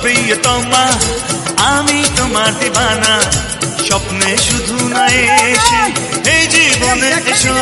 প্রিয়তমা আমি তোমার দিবানা স্বপ্নে শুধু না এসে এই জীবনে এসো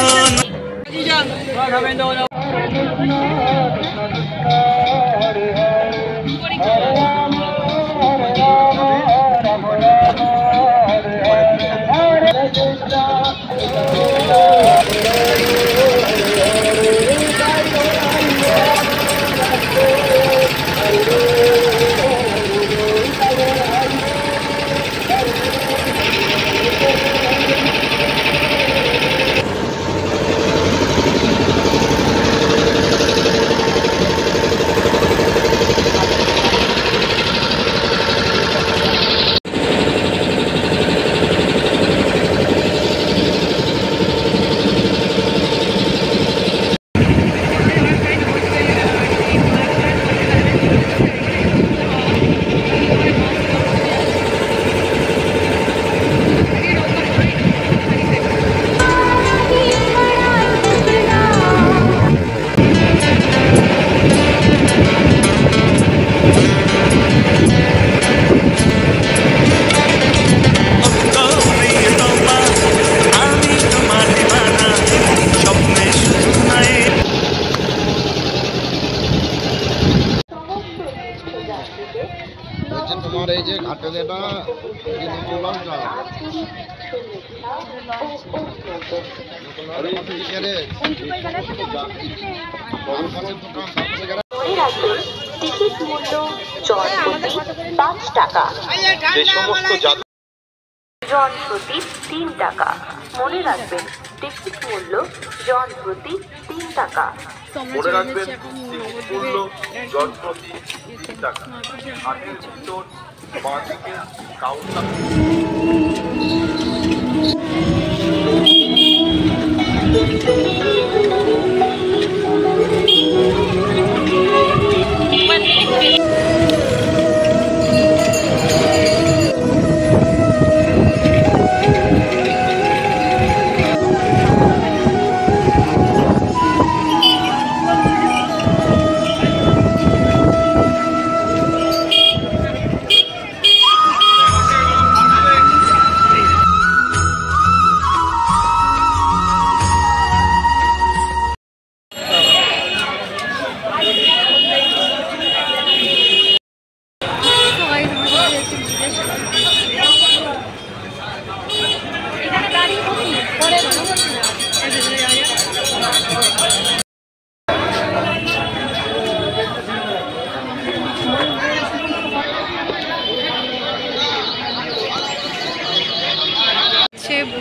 তোমার এই যে ঘাটে যেটা টিকিট মূল্য জনপ্রতি 5 টাকা, জনপ্রতি 3 টাকা। মনে রাখবেন টিকিট মূল্য জনপ্রতি 3 টাকা। মনে রাখবেন টিকিট মূল্য জনপ্রতি 3 টাকা। হাটের ভিতর বাঁ দিকে কাউন্টার।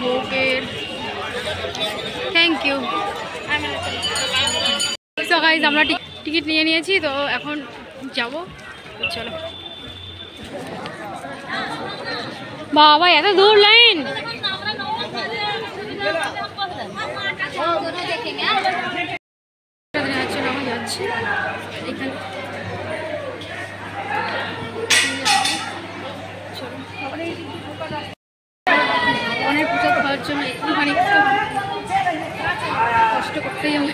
ভোগের থ্যাংক ইউ। সো গাইস আমরা টিকিট নিয়ে নিয়েছি, তো এখন যাব। চলো বাবা, এত দূর লাইন। যাচ্ছি এখানে অনেক পুজো খাওয়ার জন্য একটুখানি কষ্ট করতেই হবে।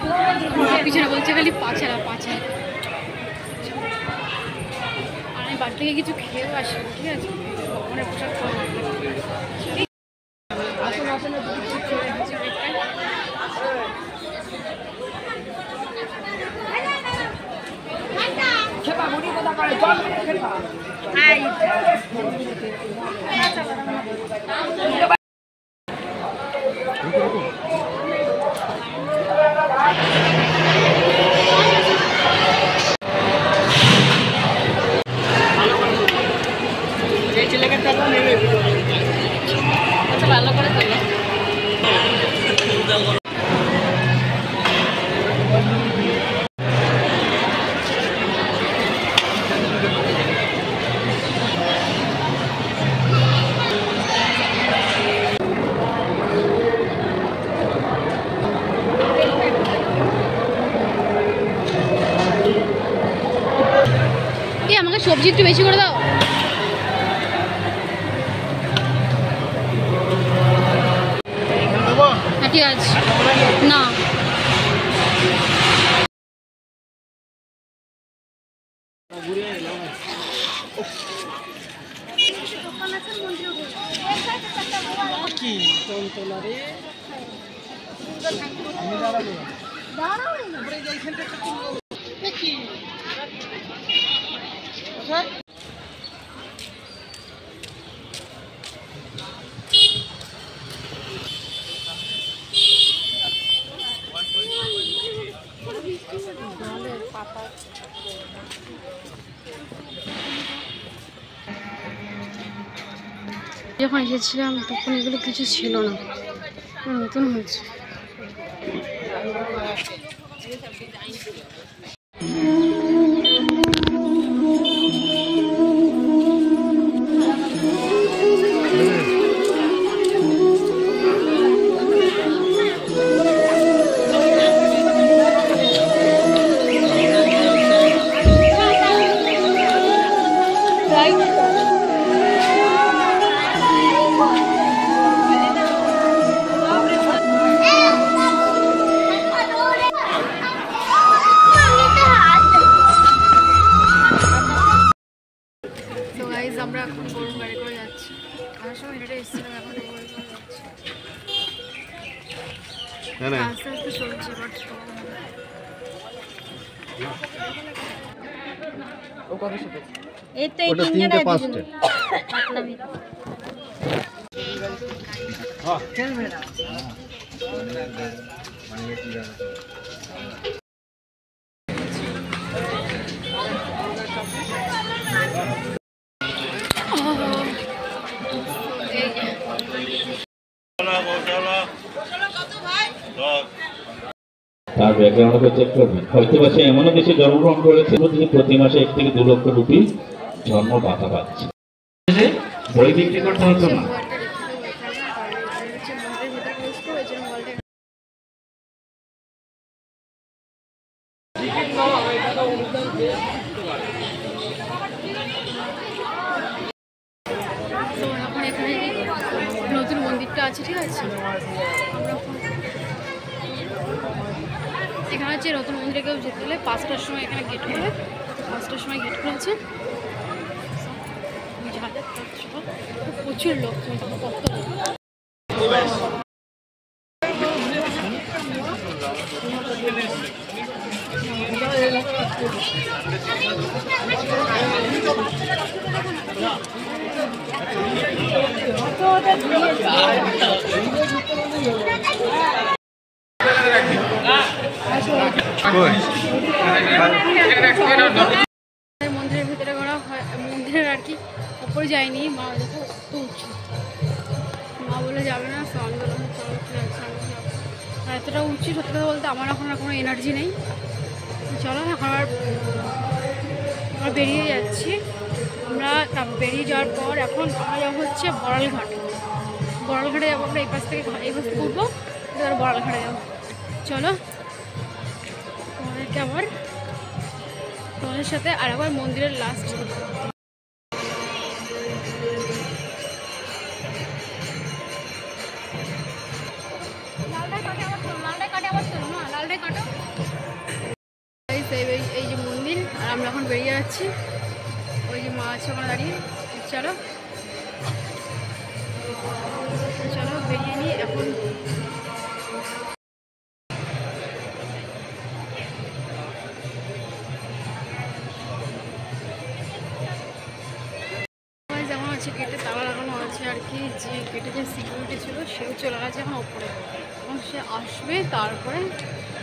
পিছনে বলছে খালি পাছাড়া পাছাড়া। আর আমি বাড়ি থেকে কিছু খেয়েও আসি, ঠিক আছে? অনেক পোশাক খাওয়া ভালো করে চলো। সবজি একটু বেশি করে দাও। হ্যাঁ ঠিক আছে। না যখন এসেছিলাম তখন এগুলো কিছু ছিল না, নতুন হয়েছে। আমরা এখন গরুর গাড়ি করে যাচ্ছি। আমার সময় হেঁটে এসেছিলাম, এখন গরুর গাড়ি যাচ্ছি। আস্তে আস্তে চলছে। ওটা 3টে 5টে। তার ব্যাকগ্রাউন্ডকে চেক করবেন। হয়তো বা সে এমনও দেশে জন্মগ্রহণ করেছে প্রতি মাসে 1 থেকে 2 লক্ষ রুপি জন্ম ভাতা পাচ্ছে। বই বিক্রি করতে হতো না। এখন এখানে নতুন মন্দিরটা আছে, ঠিক আছে। এখানে হচ্ছে নতুন মন্দিরে কেউ যেতে হলে 5টার সময় এখানে গেট খোলে। 5টার সময় গেট খুলেছে। প্রচুর লোক, কত মন্দিরের ভিতরে করা হয়। মন্দিরের আর কি উপরে যায়নি, মা দেখো তো উঁচু। মা বলে যাবে না, আমি বললাম চলো ঠিক আছে আমি যাবো। আর এতটা উঁচু, সত্যি কথা বলতে আমার এখন আর কোনো এনার্জি নেই। চলো এখন আমরা বেরিয়ে যাচ্ছি। আমরা বেরিয়ে যাওয়ার পর এখন আমরা যাবো হচ্ছে বড়ালঘাট। বড়ালঘাটে যাবো আমরা। এই পাশ থেকে উঠবো, এবার বড়ালঘাটে যাবো। চলো তোমাদেরকে আবার তোমাদের সাথে আর একবার মন্দিরের লাস্ট এই যে মন্দির। আর আমরা এখন বেরিয়ে যাচ্ছি। ওই যে মা আছে ওখানে দাঁড়িয়ে। চলো চলো বেরিয়ে নিই এখন। যেমন আছে গেটে তালা লাগানো আছে আর কি, যে গেটে যে সিকিউরিটি ছিল সেও চলে গেছে এখন ওপরে। এবং সে আসবে তারপরে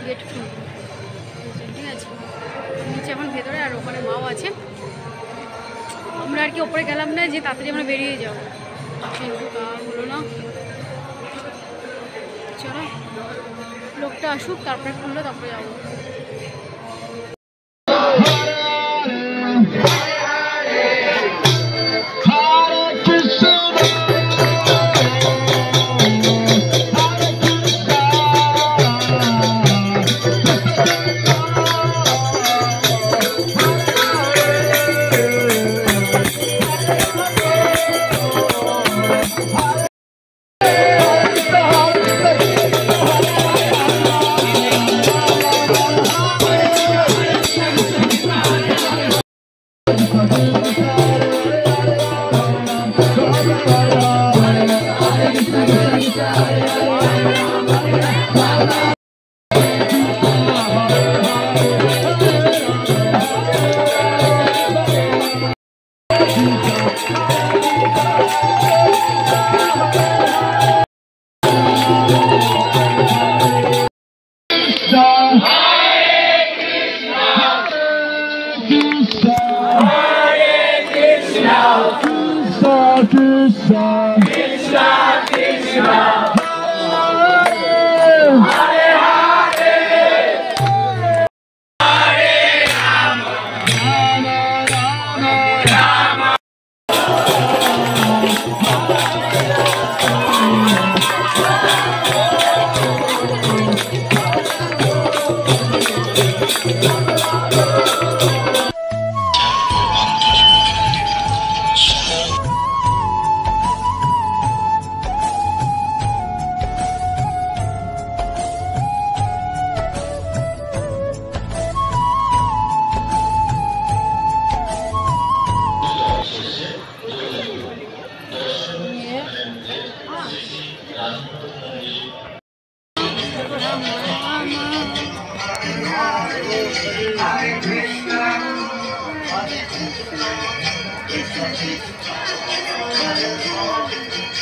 গেট খুলবে, ঠিক আছে। নিচে এখন ভেতরে, আর ওখানে মাও আছে। আমরা আর কি ওপরে গেলাম না, যে তাড়াতাড়ি আমরা বেরিয়ে যাবো, কিন্তু তা হলো না। চলো লোকটা আসুক, তারপরে খুললো, তারপরে যাবো।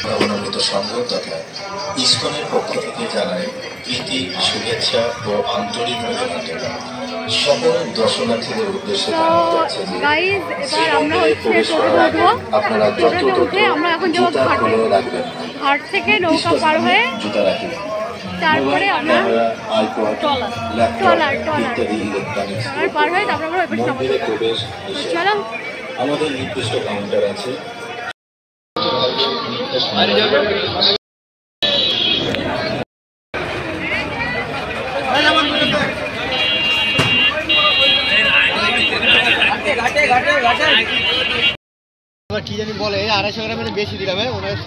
নবনমিত সংঘ তথা ইসকনের পক্ষ থেকে জানায় প্রীতি, শুভেচ্ছা ও আন্তরিক অভিনন্দন। সকল দর্শনার্থীদের উদ্দেশ্যে জানানো যাচ্ছে যে শ্রীমন্দিরে প্রবেশ করার আগে আপনারা যথাযথ জুতা খুলে রাখবেন। ঘাট থেকে নৌকা পার হয়ে জুতা রাখবেন। তারপরে আমরা আইপড, ল্যাপটপ ইত্যাদি ইলেকট্রনিক্স পার হয়ে তারপর আমরা মন্দিরে প্রবেশ চলো। আমাদের নির্দিষ্ট কাউন্টার আছে। কি জানি বলে 250 গ্রামের বেশি দিলাম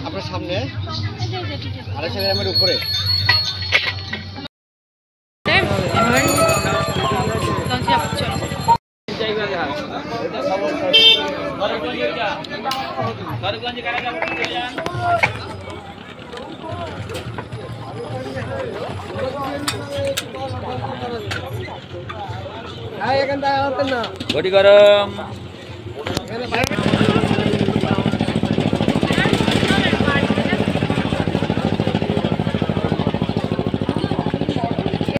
আপনার সামনে 250 গ্রামের উপরে। গরম